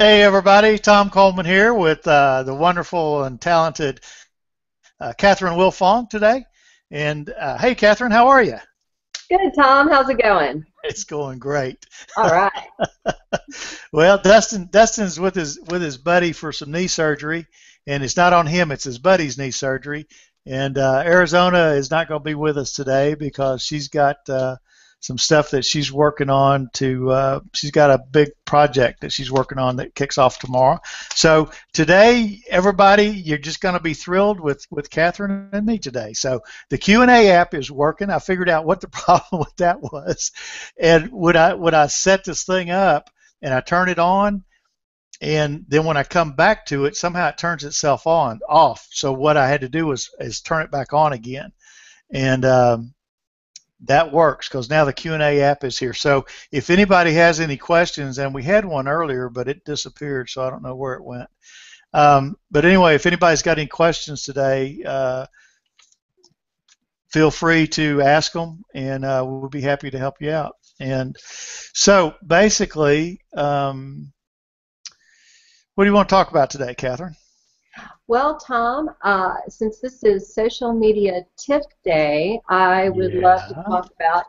Hey everybody, Tom Coleman here with the wonderful and talented Catherine Wilfong today. And hey Catherine, how are you? Good, Tom. How's it going? It's going great. All right. Well, Dustin's with his buddy for some knee surgery, and it's not on him; it's his buddy's knee surgery. And Arizona is not going to be with us today because she's got some stuff that she's working on she's got a big project that she's working on that kicks off tomorrow. So today, everybody, you're just going to be thrilled with Catherine and me today. So the Q&A app is working. I figured out what the problem with that was, and when I set this thing up and I turn it on, and then when I come back to it, somehow it turns itself off. So what I had to do is turn it back on again, and that works because now the Q&A app is here. So if anybody has any questions, and we had one earlier, but it disappeared, so I don't know where it went. But anyway, if anybody's got any questions today, feel free to ask them, and we'll be happy to help you out. And so basically, what do you want to talk about today, Catherine? Well, Tom, since this is Social Media Tip Day, I would love to talk about,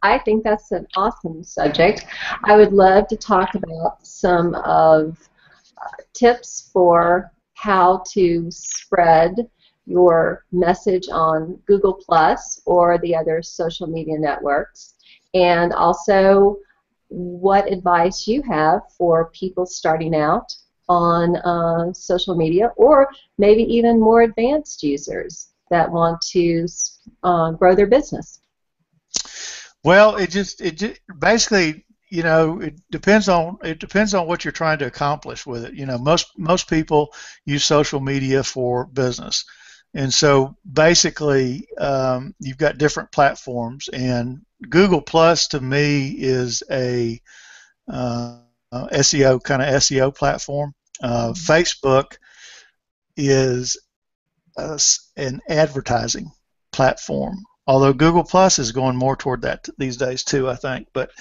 I think that's an awesome subject. I would love to talk about some of tips for how to spread your message on Google Plus or the other social media networks, and also what advice you have for people starting out on social media, or maybe even more advanced users that want to grow their business. Well, it just basically, it depends on what you're trying to accomplish with it. Most people use social media for business, and so basically, you've got different platforms, and Google Plus to me is a SEO platform. Facebook is an advertising platform, although Google Plus is going more toward that these days too, I think. But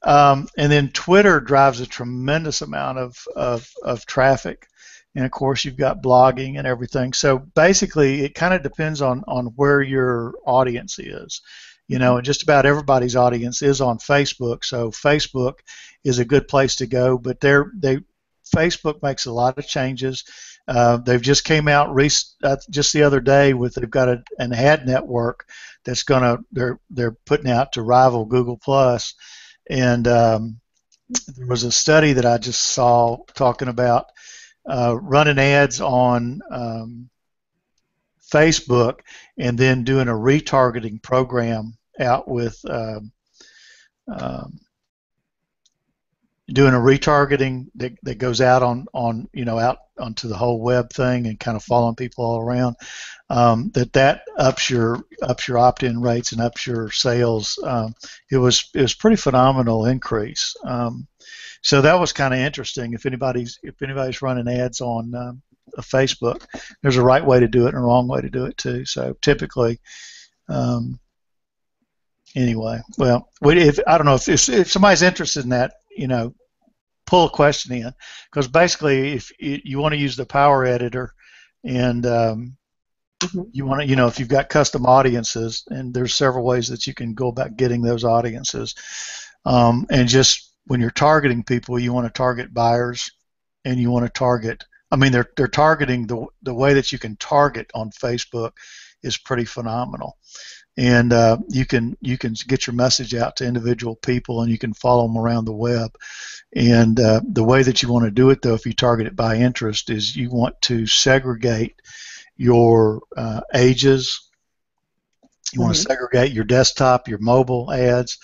and then Twitter drives a tremendous amount of traffic, and of course you've got blogging and everything. So basically, it kind of depends on where your audience is. And just about everybody's audience is on Facebook, so Facebook is a good place to go. But Facebook makes a lot of changes. They've just came out just the other day they've got an ad network that's they're putting out to rival Google Plus, and there was a study that I just saw talking about running ads on Facebook and then doing a retargeting program out with doing a retargeting that goes out on out onto the whole web thing and kind of following people all around. That ups your opt-in rates and ups your sales. It was pretty phenomenal increase. So that was kind of interesting. If anybody's running ads on Facebook, there's a right way to do it and a wrong way to do it too. So typically, anyway, well, I don't know if somebody's interested in that, pull a question in, because basically, if you want to use the Power Editor, and you want to, if you've got custom audiences, and there's several ways that you can go about getting those audiences, and just when you're targeting people, you want to target buyers, and you want to target. I mean, they're targeting the way that you can target on Facebook is pretty phenomenal. And you can get your message out to individual people, and you can follow them around the web. And the way that you want to do it, though, if you target it by interest, is you want to segregate your ages. You want to segregate your desktop, your mobile ads,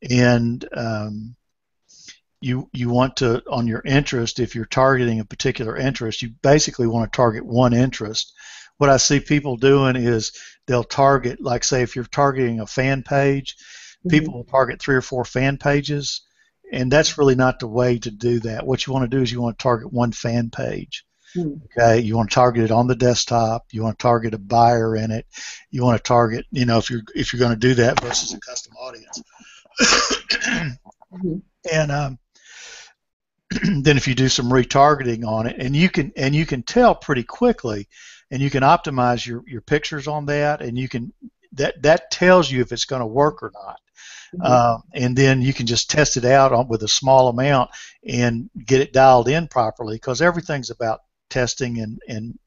and you want to, on your interest, if you're targeting a particular interest, you basically want to target one interest. What I see people doing is they'll target, like say if you're targeting a fan page, people will target 3 or 4 fan pages, and that's really not the way to do that. What you want to do is you want to target one fan page. Okay, you want to target it on the desktop. You want to target a buyer in it. You want to target, if you're going to do that versus a custom audience. And then if you do some retargeting on it, and you can tell pretty quickly, and you can optimize your pictures on that, and you can that tells you if it's going to work or not. And then you can just test it out with a small amount and get it dialed in properly, because everything's about testing and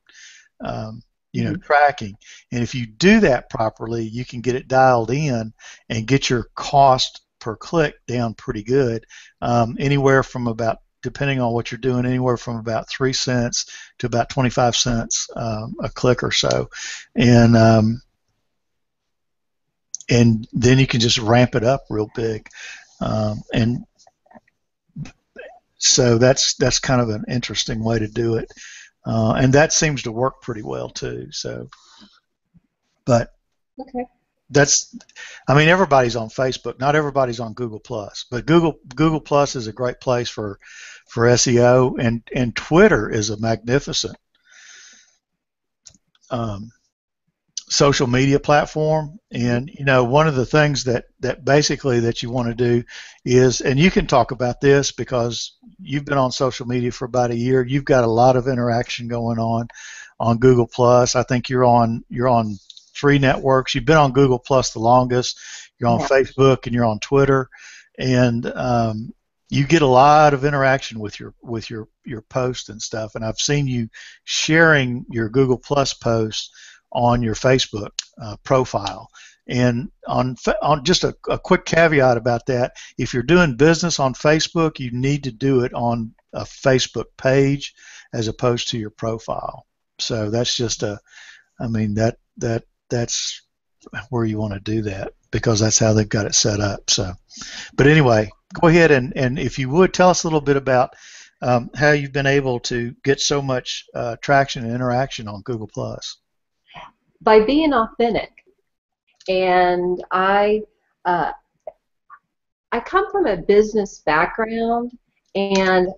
tracking. And if you do that properly, you can get it dialed in and get your cost per click down pretty good, anywhere from about, depending on what you're doing, anywhere from about 3 cents to about 25 cents a click or so. And then you can just ramp it up real big, and so that's kind of an interesting way to do it, and that seems to work pretty well too. So, but okay, I mean, everybody's on Facebook. Not everybody's on Google Plus, but Google Plus is a great place for SEO, and Twitter is a magnificent social media platform. And one of the things that basically that you want to do is, and you can talk about this because you've been on social media for about a year, you've got a lot of interaction going on Google Plus. I think you're on 3 networks. You've been on Google Plus the longest. You're on Facebook and you're on Twitter, and you get a lot of interaction with your posts and stuff. And I've seen you sharing your Google Plus posts on your Facebook profile. And on just a quick caveat about that, if you're doing business on Facebook, you need to do it on a Facebook page as opposed to your profile. So that's just that's where you want to do that, because that's how they've got it set up. So, but anyway, go ahead and if you would, tell us a little bit about how you've been able to get so much traction and interaction on Google Plus. By being authentic. And I come from a business background, and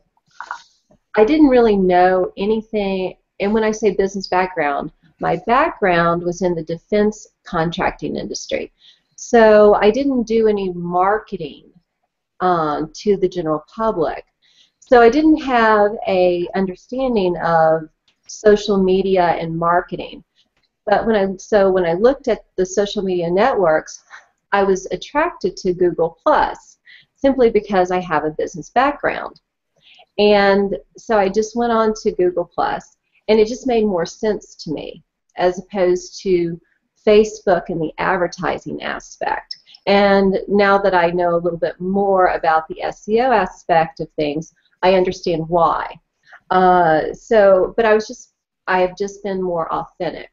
I didn't really know anything. And when I say business background, my background was in the defense contracting industry. So I didn't do any marketing to the general public. So I didn't have a understanding of social media and marketing. But when I looked at the social media networks, I was attracted to Google Plus simply because I have a business background. And so I just went on to Google Plus, and it just made more sense to me as opposed to Facebook and the advertising aspect. And now that I know a little bit more about the SEO aspect of things, I understand why. But I have just been more authentic.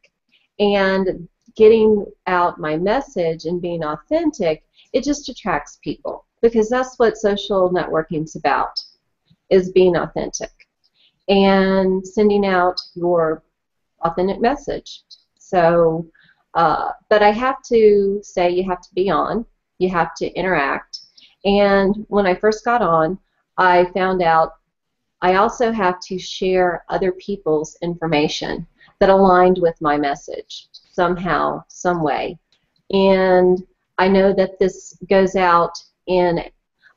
And getting out my message and being authentic, it just attracts people, because that's what social networking's about, is being authentic and sending out your authentic message. So, but I have to say, you have to be on, you have to interact. And when I first got on, I found out I also have to share other people's information that aligned with my message somehow, some way. And I know that this goes out in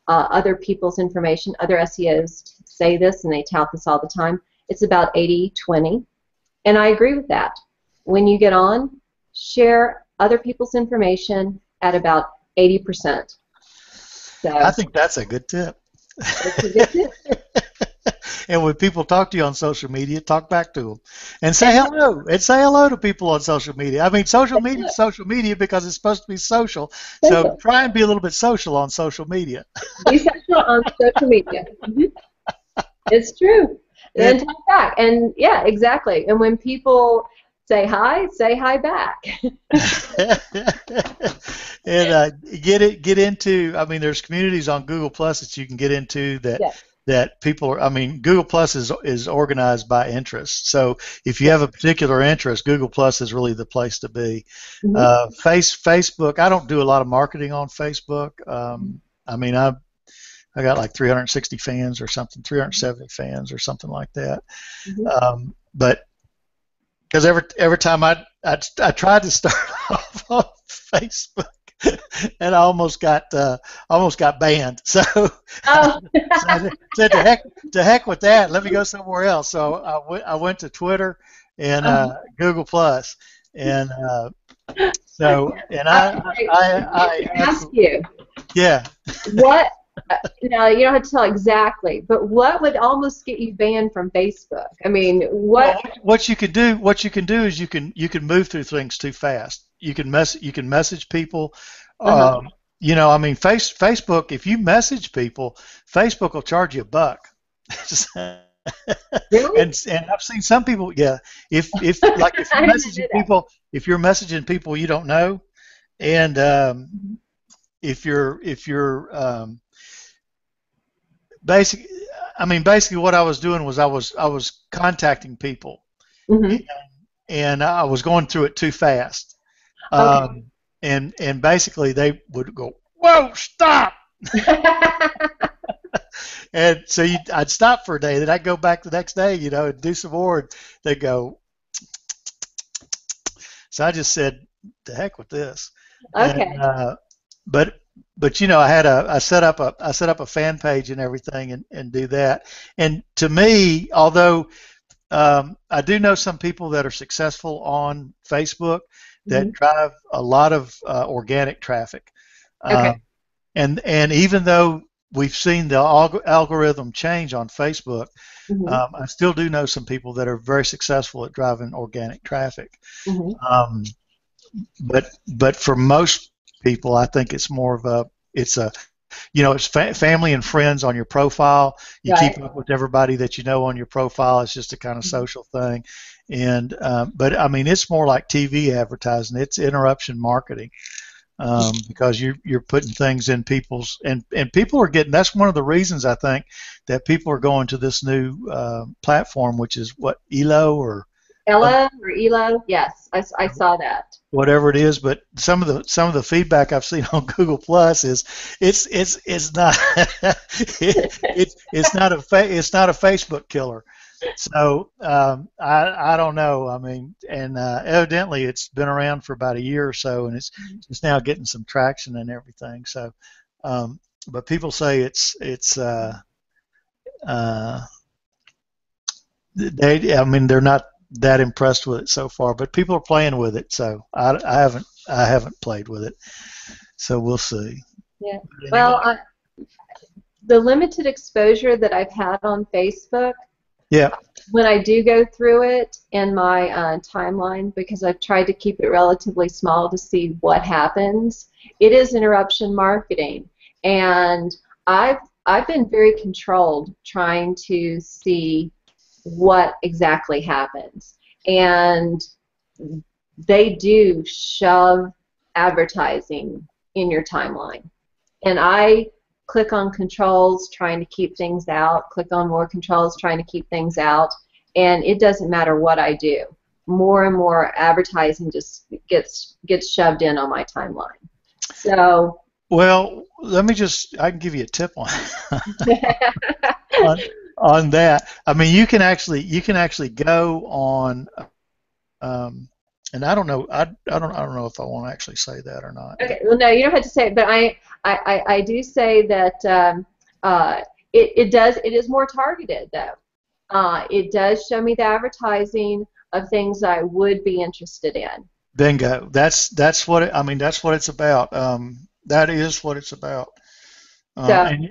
other people's information. Other SEOs say this, and they tout this all the time. It's about 80-20, and I agree with that. When you get on, share other people's information at about 80%. So I think that's a good tip. That's a good tip. And when people talk to you on social media, talk back to them and say hello. And say hello to people on social media. I mean, social media is social media because it's supposed to be social. So try and be a little bit social on social media. Be social on social media. It's true. And talk back. And yeah, exactly. And when people say hi back. And get into. I mean, there's communities on Google Plus that you can get into that. Yeah. That people are, I mean, Google Plus is organized by interest. So if you have a particular interest, Google Plus is really the place to be. Facebook, I don't do a lot of marketing on Facebook. I mean, I got like 360 fans or something, 370 fans or something like that. But because every time I tried to start off on Facebook, and I almost got banned. So, Oh. so I said to heck with that. Let me go somewhere else. So I went to Twitter and Google Plus, and so and I ask you. Yeah. What? No, you don't have to tell exactly, but what would almost get you banned from Facebook? I mean, what? Well, what you can do is you can move through things too fast. You can message people. Uh-huh. I mean, Facebook. If you message people, Facebook will charge you $1. Really? And I've seen some people. Yeah. If like I didn't know that. if you're messaging people you don't know, and if you're basic, I mean, basically what I was doing was I was contacting people, Mm-hmm. and I was going through it too fast. Okay. And basically they would go, "Whoa, stop!" And so I'd stop for a day, then I'd go back the next day, and do some more. And they'd go, so I just said, "The heck with this." And Okay. but I set up a fan page and everything, and do that. And to me, although I do know some people that are successful on Facebook Mm-hmm. that drive a lot of organic traffic. Okay. And even though we've seen the algorithm change on Facebook, Mm-hmm. I still do know some people that are very successful at driving organic traffic. Mm-hmm. Um, but for most people, I think it's more of it's family and friends on your profile. You Right. keep up with everybody that you know on your profile. It's just a kind of social thing. And but I mean, it's more like TV advertising. It's interruption marketing, because you're putting things in people's, and people are getting. That's one of the reasons I think that people are going to this new platform, which is what, Elo or Ella or Elo? Yes, I saw that. whatever it is. But some of the feedback I've seen on Google Plus is it's not it's not a Facebook killer. So I don't know. I mean, and evidently it's been around for about a year or so, and it's now getting some traction and everything. So, but people say uh, I mean, they're not that impressed with it so far, but people are playing with it. So I haven't played with it. So we'll see. Yeah. But Well, anyway, the limited exposure that I've had on Facebook, yeah. when I do go through it in my timeline, because I've tried to keep it relatively small to see what happens, it is interruption marketing, and I've been very controlled trying to see what exactly happens, and they do shove advertising in your timeline, and I click on controls trying to keep things out, click on more controls trying to keep things out, and it doesn't matter what I do. More and more advertising just gets shoved in on my timeline. So Well, I can give you a tip on on that. I mean, you can actually go on, and I don't know if I want to actually say that or not. But okay, well, no, you don't have to say it, but I do say that it is more targeted though. It does show me the advertising of things I would be interested in. bingo. I mean, that's what it's about. That is what it's about. So And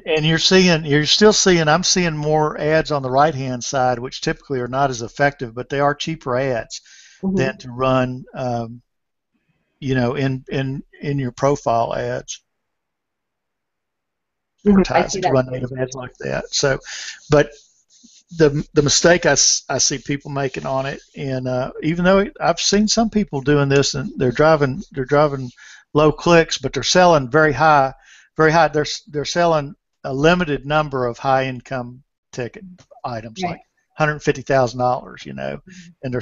I'm seeing more ads on the right hand side, which typically are not as effective, but they are cheaper ads mhm, than to run, in your profile ads, I see advertising, to that run too. native ads like that. So, but the mistake I see people making on it, and even though I've seen some people doing this, and they're driving low clicks, but they're selling very high. They're selling a limited number of high income ticket items, like Right. $150,000, and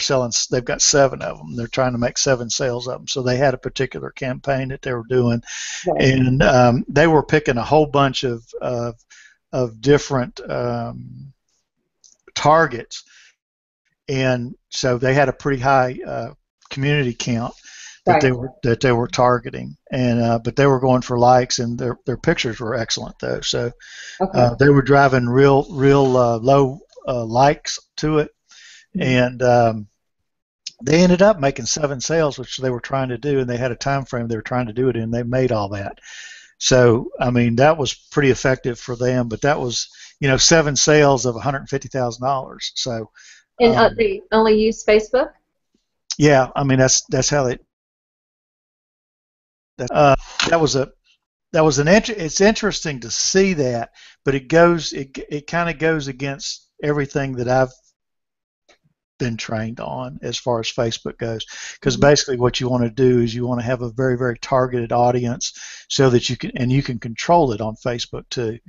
they've got 7 of them. They're trying to make 7 sales of them. So they had a particular campaign that they were doing, Right. and they were picking a whole bunch of different targets, and so they had a pretty high community count. Right. that they were targeting, and but they were going for likes, and their pictures were excellent though. So Okay. they were driving real low likes to it, and they ended up making 7 sales, which they were trying to do, and they had a time frame they were trying to do it in. They made all that. So I mean that was pretty effective for them, but that was 7 sales of $150,000. So And they only use Facebook? yeah, I mean that's how they. That was it's interesting to see that, but it kind of goes against everything that I've been trained on as far as Facebook goes, because basically what you want to do is you want to have a very, very targeted audience so that you can control it on Facebook too,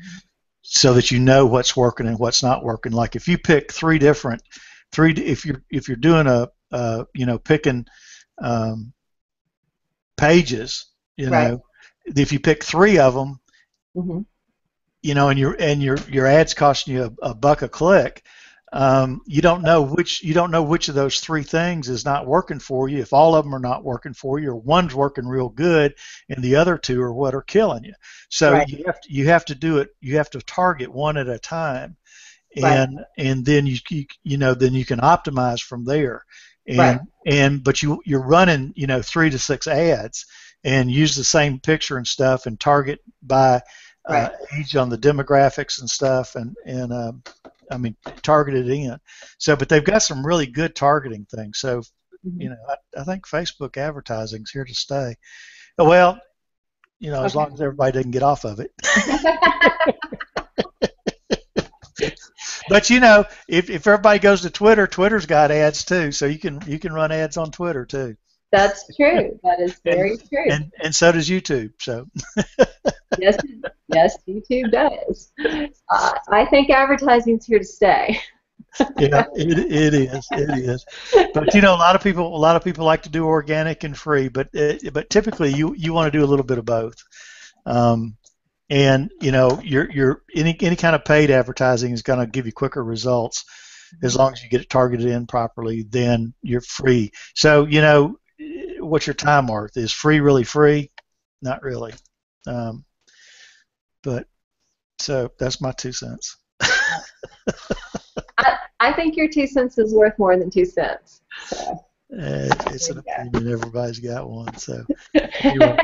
so that you know what's working and what's not working. Like if you pick if you're doing picking pages, Right. if you pick 3 of them, and your ads costing you a buck a click, you don't know which of those 3 things is not working for you. If all of them are not working for you, or one's working real good and the other 2 are what are killing you. So Right. you have to do it. You have to target one at a time, Right. and then you can optimize from there. Right. But you're running 3 to 6 ads and use the same picture and stuff and target by age on the demographics and stuff, and I mean target it in. So, but they've got some really good targeting things. So, I think Facebook advertising's here to stay. Well, as long as everybody doesn't get off of it. But if everybody goes to Twitter, Twitter's got ads too, so you can run ads on Twitter too. That's true. That is very true. And so does YouTube. So. Yes, YouTube does. I think advertising's here to stay. Yeah, it is. But a lot of people like to do organic and free, but typically you want to do a little bit of both. And your any kind of paid advertising is going to give you quicker results as long as you get it targeted in properly. Then you're free. So what's your time worth? Is free really free? Not really. But so that's my 2 cents. I think your 2 cents is worth more than 2 cents. So. It's an opinion. Everybody's got one. So. Anyway.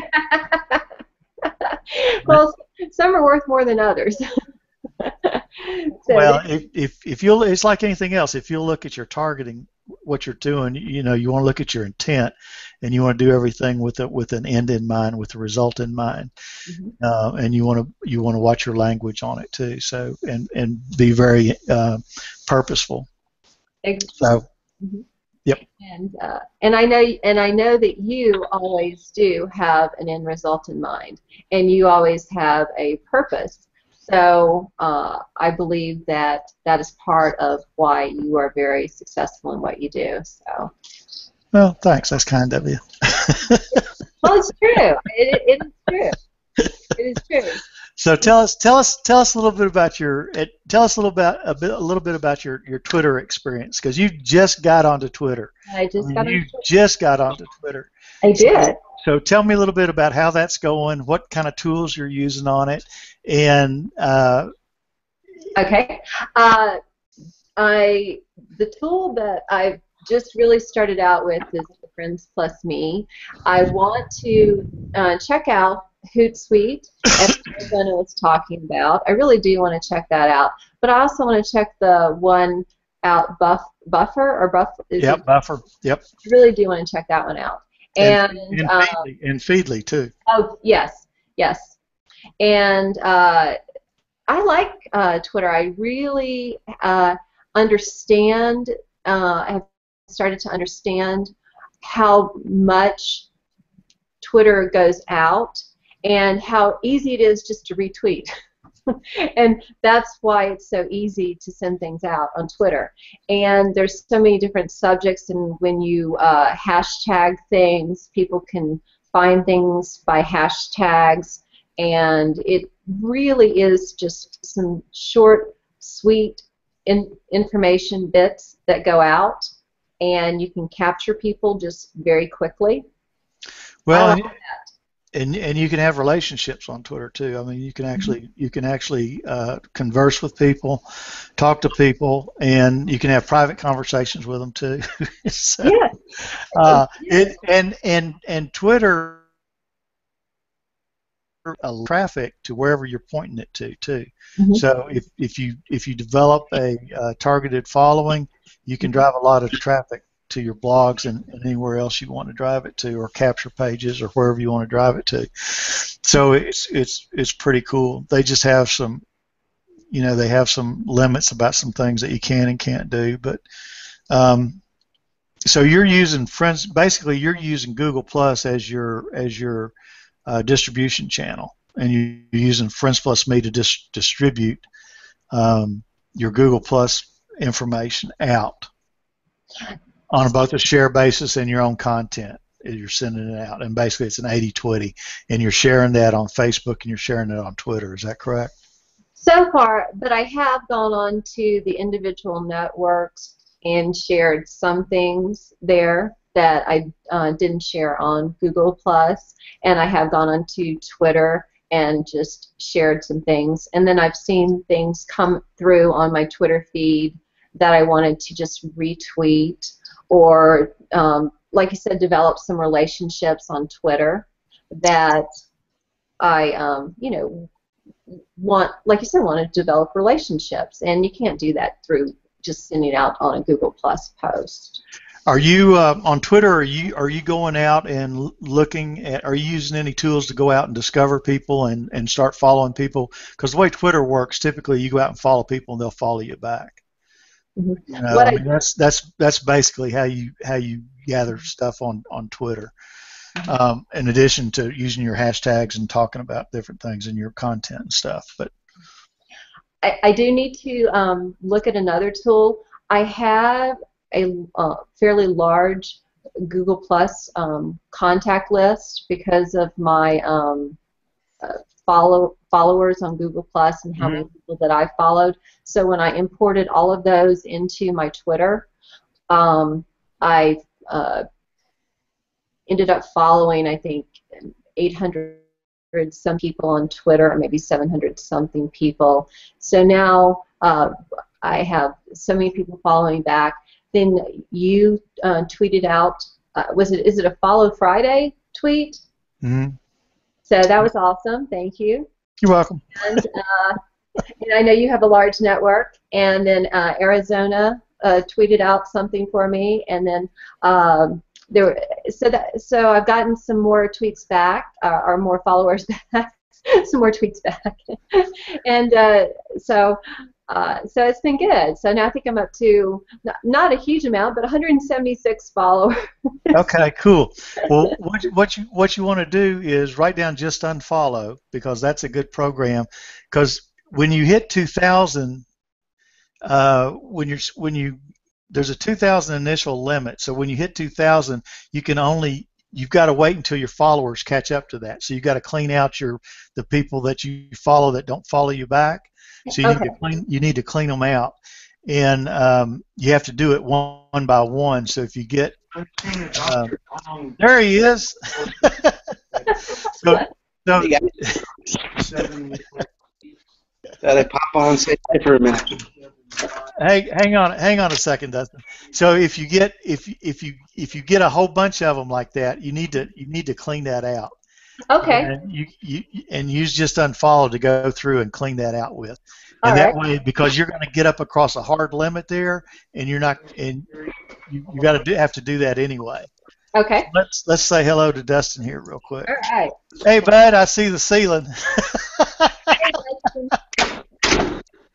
Well, some are worth more than others. Well, if you'll, it's like anything else. If you'll look at your targeting, what you're doing, you want to look at your intent, and you want to do everything with an end in mind, with the result in mind, and you want to watch your language on it too. So and be very purposeful. So. Yep. And I know that you always do have an end result in mind, and you always have a purpose. So I believe that is part of why you are very successful in what you do. So. Well, thanks. That's kind of you. Well, it's true. It is true. It is true. So tell us a little bit about your Twitter experience, because you just got onto Twitter. Just got onto Twitter. I did. So tell me a little bit about how that's going, what kind of tools you're using on it, and okay. The tool that I've just really started out with is the Friends Plus Me. I want to check out Hootsuite, as Jenna was talking about. I really do want to check that out, but I also want to check the one out, Buffer. Buffer. Yep. I really do want to check that one out. And Feedly too. Oh yes. And I like Twitter. I really understand. I have started to understand how much Twitter goes out and how easy it is just to retweet. And that's why it's so easy to send things out on Twitter. And there's so many different subjects, and when you hashtag things, people can find things by hashtags, and it really is just some short, sweet information bits that go out, and you can capture people just very quickly. Well, I and, like that. and you can have relationships on Twitter too. I mean, you can actually converse with people, talk to people, and you can have private conversations with them too. So, Yes. Yes. it and Twitter traffic to wherever you're pointing it to too. Mm-hmm. So if you develop a targeted following, you can drive a lot of traffic to your blogs and anywhere else you want to drive it to, or capture pages, or wherever you want to drive it to. So it's pretty cool. They just have some, they have some limits about some things that you can and can't do. But so you're using friends. Basically, you're using Google Plus as your distribution channel, and you're using Friends Plus Me to distribute your Google Plus information out on both a share basis and your own content. You're sending it out, and basically it's an 80-20, and you're sharing that on Facebook and you're sharing it on Twitter. Is that correct? So far, but I have gone on to the individual networks and shared some things there that I didn't share on Google Plus, and I have gone onto Twitter and just shared some things. And then I've seen things come through on my Twitter feed that I wanted to just retweet, or like you said, develop some relationships on Twitter that I, like you said, want to develop relationships, and you can't do that through just sending out on a Google Plus post. Are you on Twitter? Are you going out and looking at? Are you using any tools to go out and discover people and start following people? Because the way Twitter works, typically you go out and follow people and they'll follow you back. Mm-hmm. I mean, that's basically how you gather stuff on Twitter. In addition to using your hashtags and talking about different things in your content and stuff, but I do need to look at another tool. I have a fairly large Google Plus contact list because of my followers on Google Plus and how many people that I followed. So when I imported all of those into my Twitter, I ended up following, I think, 800 some people on Twitter, or maybe 700 something people. So now I have so many people following back. Then you tweeted out, is it a Follow Friday tweet? Mm-hmm. So that was awesome. Thank you. You're welcome. And I know you have a large network. And then Arizona tweeted out something for me, and then so I've gotten some more tweets back, or more followers back, some more tweets back, and so it's been good. So now I think I'm up to not a huge amount, but 176 followers. Okay, cool. Well, what you want to do is write down just unfollow, because that's a good program. Because when you hit 2,000, there's a 2,000 initial limit. So when you hit 2,000, you've got to wait until your followers catch up to that. So you've got to clean out the people that you follow that don't follow you back. So you need to clean them out, and you have to do it one by one. So if you get there he is. Hey Thought I'd pop on and say hi for a minute. Hang on a second, Dustin. So if you get a whole bunch of them like that, you need to clean that out. Okay. And you use just unfollow to go through and clean that out with. And All that right. way, because you're going to get up across a hard limit there, and you got to have to do that anyway. Okay. Let's say hello to Dustin here real quick. All right. Hey, bud, I see the ceiling. Hey, Dustin.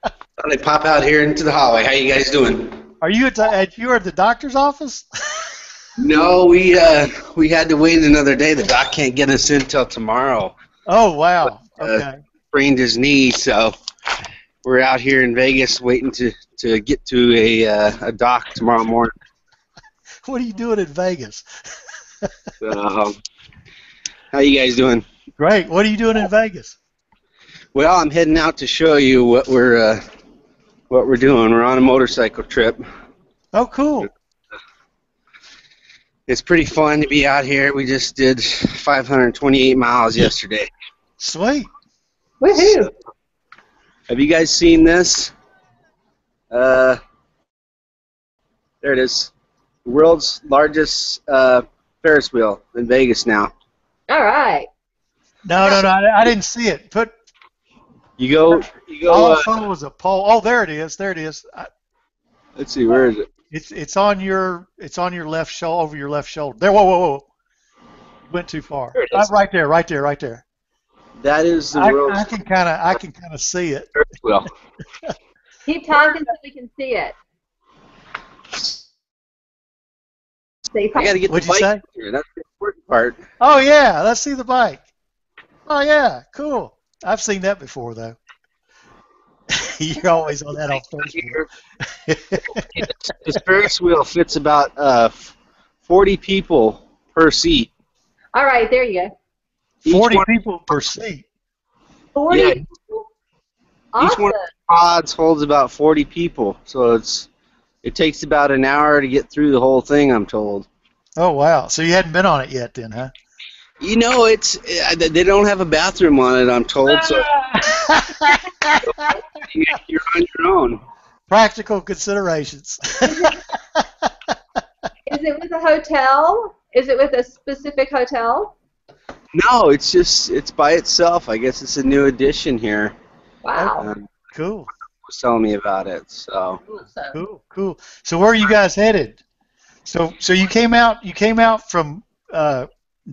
Thought I'd pop out here into the hallway. How you guys doing? Are you at the doctor's office? No, we had to wait another day. The doc can't get us in till tomorrow. Oh, wow. Okay. Sprained his knee, so we're out here in Vegas waiting to get to a doc tomorrow morning. What are you doing in Vegas? How you guys doing? Great. What are you doing in Vegas? Well, I'm heading out to show you what we're doing. We're on a motorcycle trip. Oh, cool. It's pretty fun to be out here. We just did 528 miles yesterday. Sweet. Woohoo! Have you guys seen this? There it is. The world's largest Ferris wheel in Vegas now. All right. No, I didn't see it. You go. All I saw was a pole. Oh, there it is. There it is. Let's see, where is it? It's on your left shoulder, over your left shoulder. There. Whoa. You went too far. There it is. Right there. That is the world's I can kind of see it. Ferris wheel. Keep talking so we can see it. I got to get What'd the you bike say? here. That's the important part. Oh yeah, let's see the bike. Oh yeah, cool. I've seen that before though. You're always on that off Facebook. This Ferris wheel fits about 40 people per seat. All right, there you go. 40 people per seat. 40. Yeah. Awesome. Each one of the pods holds about 40 people, so it takes about an hour to get through the whole thing, I'm told. Oh wow! So you hadn't been on it yet, then, huh? You know, they don't have a bathroom on it, I'm told, so you're on your own. Practical considerations. Is it with a hotel? Is it with a specific hotel? No, it's by itself. I guess it's a new addition here. Wow. Cool. Was telling me about it, so. Cool. So where are you guys headed? So you came out from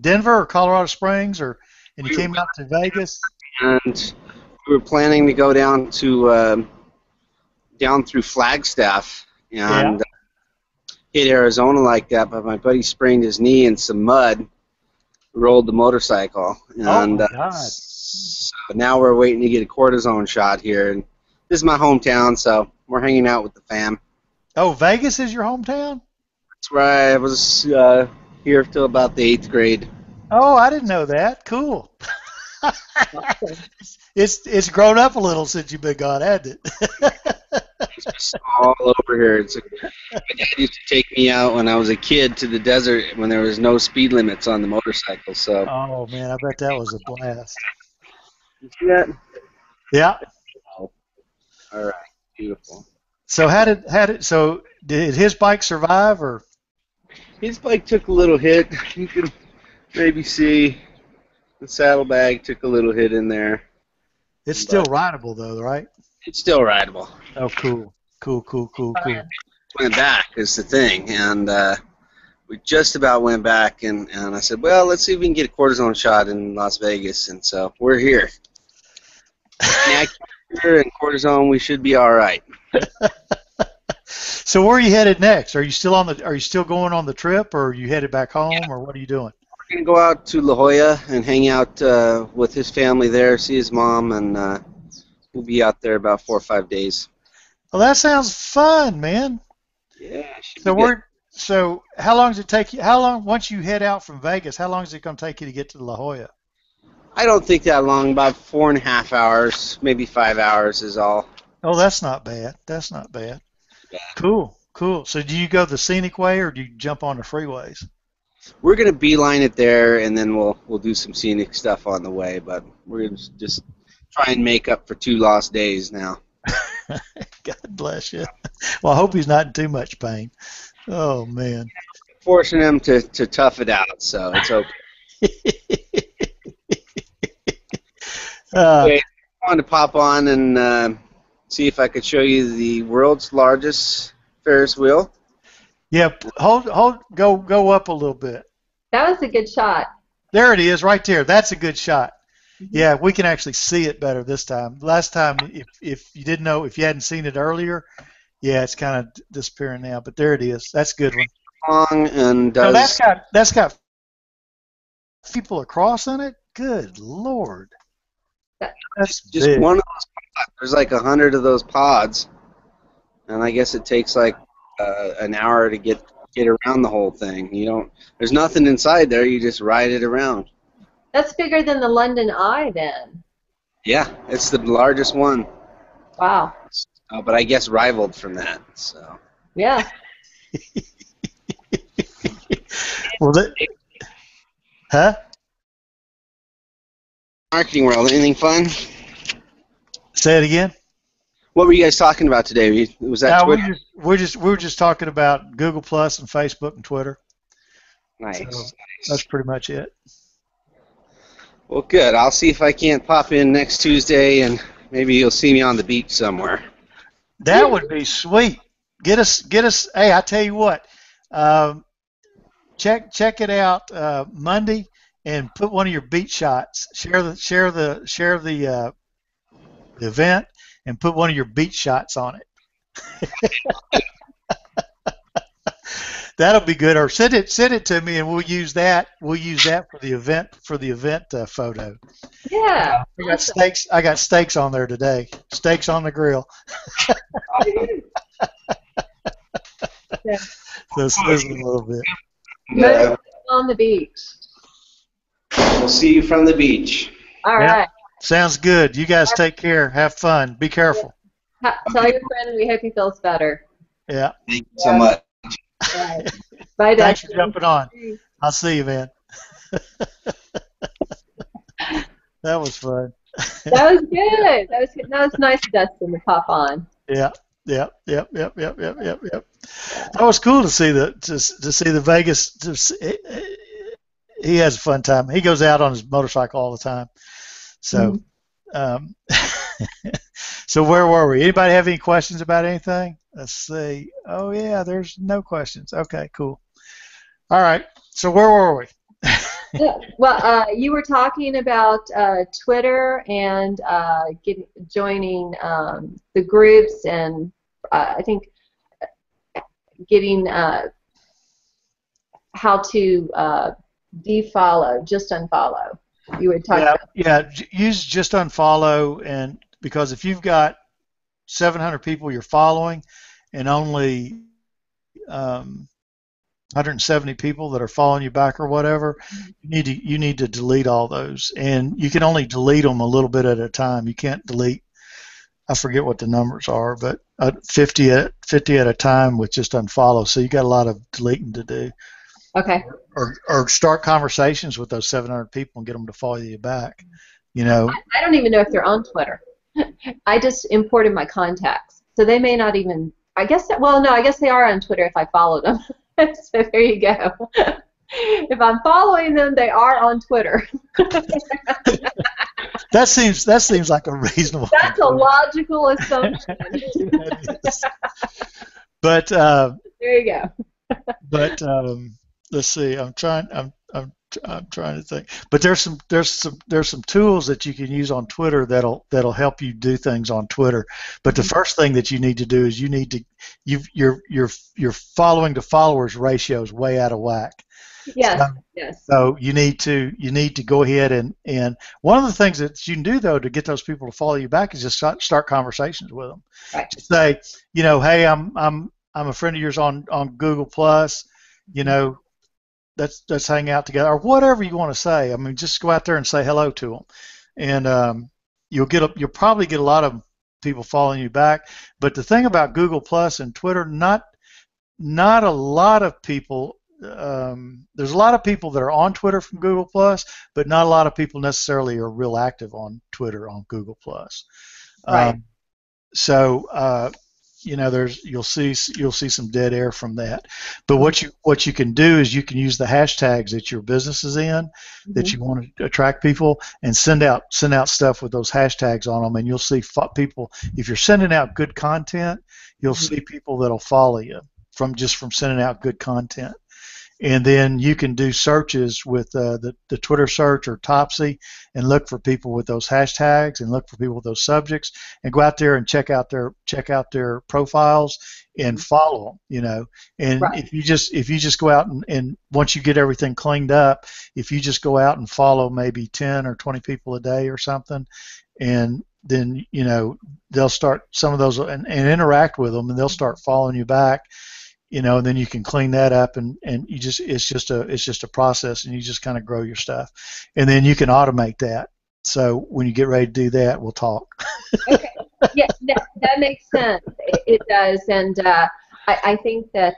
Denver or Colorado Springs, and you came out to Vegas? And we were planning to go down through Flagstaff and hit Arizona like that, but my buddy sprained his knee in some mud, rolled the motorcycle, and oh my God. So now we're waiting to get a cortisone shot here. And this is my hometown, so we're hanging out with the fam. Oh, Vegas is your hometown? That's where I was here till about the 8th grade. Oh, I didn't know that. Cool. It's grown up a little since you've been gone, hasn't it? It's just all over here. My dad used to take me out when I was a kid to the desert when there was no speed limits on the motorcycle. So. Oh man, I bet that was a blast. You see that? Yeah. All right. Beautiful. So did his bike survive or? His bike took a little hit. You can maybe see the saddlebag took a little hit in there. It's still rideable though, right? It's still rideable. Oh, cool. Went back is the thing, and we just about went back, and I said, well, let's see if we can get a cortisone shot in Las Vegas, and so we're here. And cortisone, we should be all right. So where are you headed next? Are you still going on the trip, or are you headed back home, or what are you doing? We're gonna go out to La Jolla and hang out with his family there, see his mom, and we'll be out there about 4 or 5 days. Well, that sounds fun, man. Yeah. So how long does it take you? Once you head out from Vegas, how long is it going to take you to get to La Jolla? I don't think that long. About 4.5 hours, maybe 5 hours is all. Oh, that's not bad. Yeah. Cool. So do you go the scenic way, or do you jump on the freeways? We're gonna beeline it there, and then we'll do some scenic stuff on the way. But we're gonna just try and make up for 2 lost days now. God bless you. Well, I hope he's not in too much pain. Oh man. Forcing him to tough it out, so it's okay. I wanted to pop on and see if I could show you the world's largest Ferris wheel. Yeah, go up a little bit. That was a good shot. There it is, right there. That's a good shot. Yeah, we can actually see it better this time. Last time, if you didn't know, if you hadn't seen it earlier, yeah, it's kind of disappearing now. But there it is. That's a good one. Long and does. No, that's got people across in it. Good Lord. That's just big. One of those pods. There's like 100 of those pods, and I guess it takes like an hour to get around the whole thing. There's nothing inside there. You just ride it around. That's bigger than the London Eye, then. Yeah, it's the largest one. Wow. But I guess rivaled from that. So. Yeah. Well, huh? Marketing world. Anything fun? Say it again. What were you guys talking about today? Was that Twitter? We were just talking about Google Plus and Facebook and Twitter. Nice. So Nice. that's pretty much it. Well, good. I'll see if I can't pop in next Tuesday, and maybe you'll see me on the beach somewhere. That would be sweet. Get us. Hey, I tell you what. Check it out Monday and put one of your beat shots. Share the event and put one of your beat shots on it. That'll be good. Or send it to me and we'll use that. We'll use that for the event photo. Yeah. I got steaks on there today. Steaks on the grill. Yeah. So sizzle a little bit. Yeah. On the beach. We'll see you from the beach. All right. Sounds good. You guys take care. Have fun. Be careful. Tell your friend we hope he feels better. Yeah. Thank you so much. Right. Bye, Dustin. Thanks for jumping on. I'll see you, man. That was fun. That was good. That was nice, Dustin, to pop on. Yeah. Yep. That was cool to see the Vegas. He has a fun time. He goes out on his motorcycle all the time. So, so where were we? Anybody have any questions about anything? Let's see. Oh yeah, there's no questions. Okay, cool. All right. So where were we? Well, you were talking about Twitter and joining the groups, and I think getting how to defollow, just unfollow. You were talking about. Yeah, use just unfollow, and because if you've got 700 people you're following and only 170 people that are following you back or whatever, you need to delete all those, and you can only delete them a little bit at a time. You can't delete, I forget what the numbers are, but 50 at a time with just unfollow. So you got a lot of deleting to do. Okay. Or start conversations with those 700 people and get them to follow you back. You know. I don't even know if they're on Twitter. I just imported my contacts, so they may not even. I guess they are on Twitter if I followed them. So there you go. If I'm following them, they are on Twitter. That seems like a reasonable. That's a logical assumption. But there you go. But let's see. I'm trying to think. But there's some tools that you can use on Twitter that'll help you do things on Twitter. But the first thing that you need to do is your following to followers ratio is way out of whack. Yes. Yes. So you need to go ahead and one of the things that you can do though to get those people to follow you back is just start conversations with them. Right. Just say, hey, I'm a friend of yours on Google Plus, let's hang out together, or whatever you want to say. I mean, just go out there and say hello to them, and you'll probably get a lot of people following you back. But the thing about Google Plus and Twitter, not a lot of people. There's a lot of people that are on Twitter from Google Plus, but not a lot of people necessarily are real active on Twitter on Google Plus. Right. You'll see some dead air from that. But what you can do is you can use the hashtags that your business is in, that you want to attract people, and send out stuff with those hashtags on them, and you'll see people. If you're sending out good content, you'll see people that'll follow you from sending out good content. And then you can do searches with the Twitter search or Topsy and look for people with those hashtags and look for people with those subjects and go out there and check out their profiles and follow them, And right. if you just go out and once you get everything cleaned up, if you just go out and follow maybe 10 or 20 people a day or something, and then they'll start some of those and interact with them, and they'll start following you back. And then you can clean that up, and it's just a process, and you just kind of grow your stuff, and then you can automate that. So when you get ready to do that, we'll talk. Okay. Yeah, that makes sense. It does, and I think that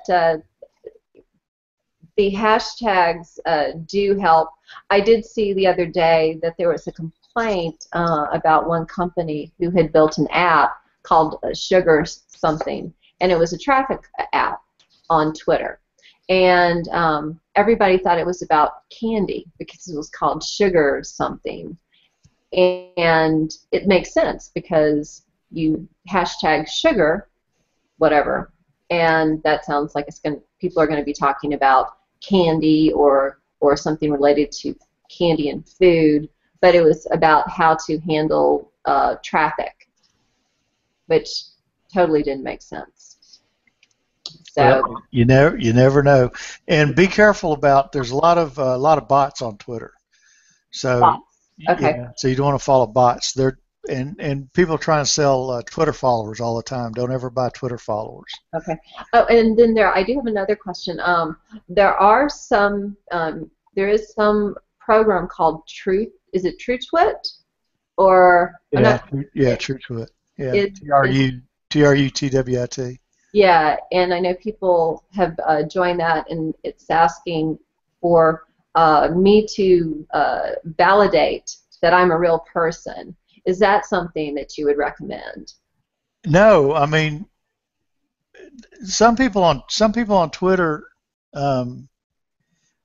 the hashtags do help. I did see the other day that there was a complaint about one company who had built an app called Sugar something, and it was a traffic app on Twitter. And everybody thought it was about candy because it was called Sugar something. And it makes sense because you hashtag sugar, whatever, and that sounds like people are going to be talking about candy or something related to candy and food, but it was about how to handle traffic, which totally didn't make sense. So well, you never know, and be careful about. There's a lot of bots on Twitter, so bots. Okay. yeah, so you don't want to follow bots. And people try and sell Twitter followers all the time. Don't ever buy Twitter followers. Okay. Oh, and then I do have another question. There are there is some program called Truth. Is it TrueTwit? Or TrueTwit. Yeah, TRUTWIT. Yeah, and I know people have joined that, and it's asking for me to validate that I'm a real person. Is that something that you would recommend? No, I mean, some people on Twitter. I'm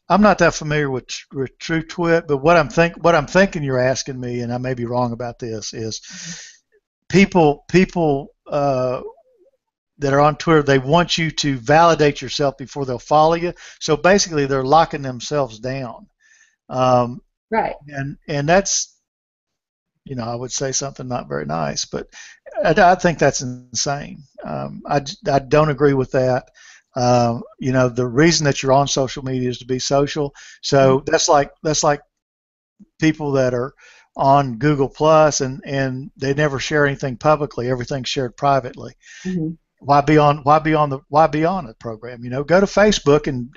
not that familiar with TrueTwit, but what I'm thinking you're asking me, and I may be wrong about this, is people that are on Twitter, they want you to validate yourself before they'll follow you. So basically, they're locking themselves down. Right. And that's, I would say something not very nice, but I think that's insane. I don't agree with that. The reason that you're on social media is to be social. So that's like people that are on Google Plus and they never share anything publicly. Everything's shared privately. Mm-hmm. Why be on a program? Go to Facebook and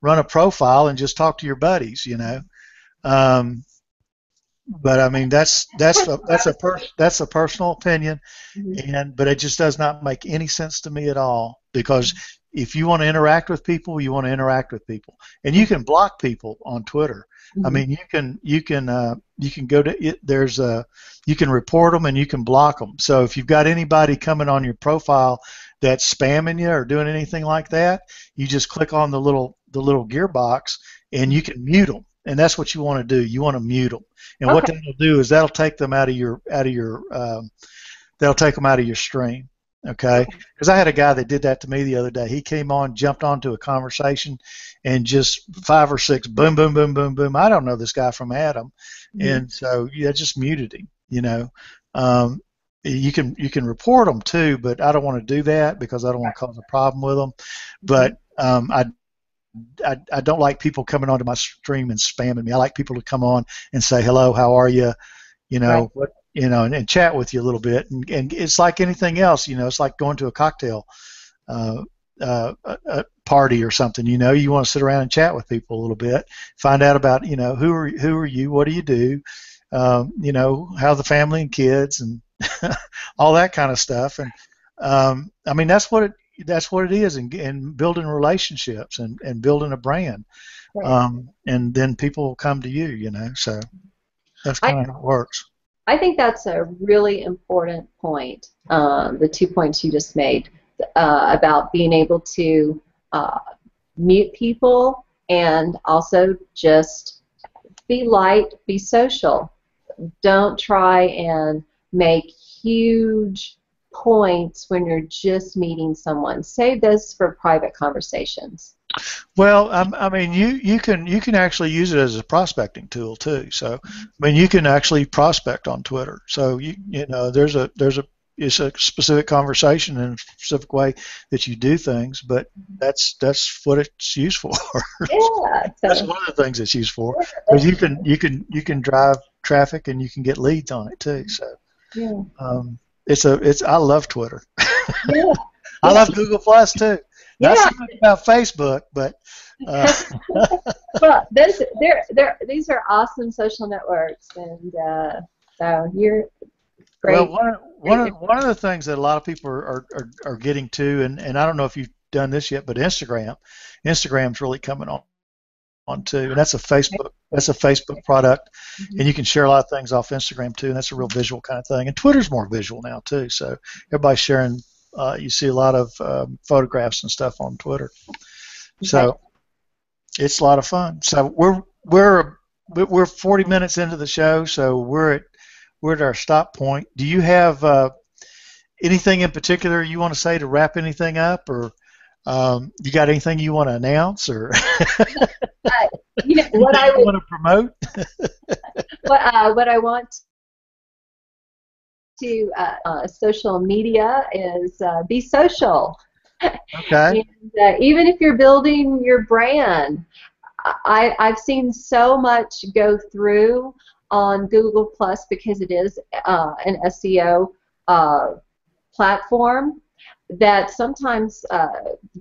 run a profile and just talk to your buddies. But I mean that's a personal opinion, but it just does not make any sense to me at all, because if you want to interact with people, you want to interact with people, and you can block people on Twitter. I mean, you can go to it. You can report them and you can block them. So if you've got anybody coming on your profile that's spamming you or doing anything like that, you just click on the little gearbox and you can mute them. And that's what you want to do. You want to mute them. And what that'll do is that'll take them out of your stream. Okay? Because I had a guy that did that to me the other day. He came on, jumped onto a conversation, and just 5 or 6, boom, boom, boom, boom, boom. I don't know this guy from Adam, and so just muted him. You can report them too, but I don't want to do that because I don't want to cause a problem with them. But I don't like people coming onto my stream and spamming me. I like people to come on and say hello, how are you, and chat with you a little bit. And it's like anything else, it's like going to a cocktail party or something. You want to sit around and chat with people a little bit, find out about who are you, what do you do, how the family and kids and all that kind of stuff. And I mean that's what it is, and building relationships and building a brand, and then people will come to you, so that's kind of how it works. I think that's a really important point, the 2 points you just made, about being able to mute people and also just be light, be social. Don't try and make huge points when you're just meeting someone. Save this for private conversations. Well, I mean, you can actually use it as a prospecting tool too. So, I mean, you can actually prospect on Twitter. So it's a specific conversation in a specific way that you do things, but that's what it's used for. Yeah, that's one of the things it's used for, because you can drive traffic and you can get leads on it too. So, I love Twitter. Yeah. I love Google Plus too. Not so much about Facebook, but well, these are awesome social networks, and so you're great. Well, one of the things that a lot of people are getting to, and I don't know if you've done this yet, but Instagram's really coming on too, and that's a Facebook product, and you can share a lot of things off Instagram too, and that's a real visual kind of thing. And Twitter's more visual now too, so everybody's sharing. You see a lot of photographs and stuff on Twitter, so it's a lot of fun. So we're 40 minutes into the show, so we're at our stop point. Do you have anything in particular you want to say to wrap anything up, or you got anything you want to announce, or what I want to promote? what I want to social media is be social. Okay. And even if you're building your brand, I've seen so much go through on Google Plus because it is an SEO platform, that sometimes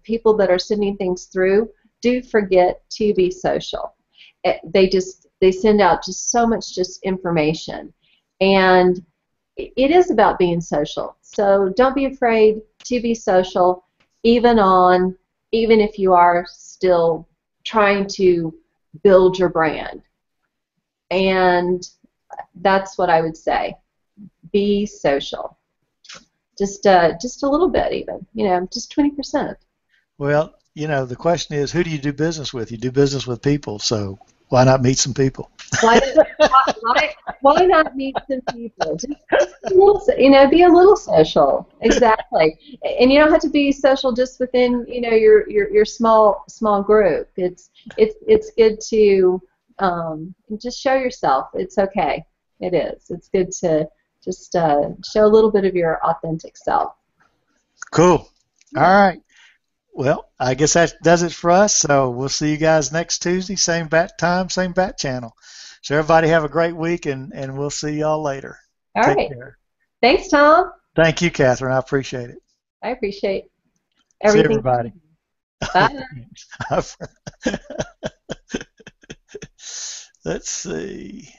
people that are sending things through do forget to be social. They send out just so much just information, and it is about being social. So don't be afraid to be social, even if you are still trying to build your brand. And that's what I would say. Be social. Just a little bit, even. Just 20%. Well, the question is, who do you do business with? You do business with people, so why not meet some people? Why not meet some people? Just a little, be a little social. Exactly. And you don't have to be social just within, your small group. It's good to just show yourself. It's okay. It is. It's good to just show a little bit of your authentic self. Cool. All right. Well, I guess that does it for us. So we'll see you guys next Tuesday, same bat time, same bat channel. So everybody have a great week, and we'll see y'all later. All Take right. care. Thanks, Tom. Thank you, Catherine. I appreciate it. I appreciate everything. See everybody. Bye. Let's see.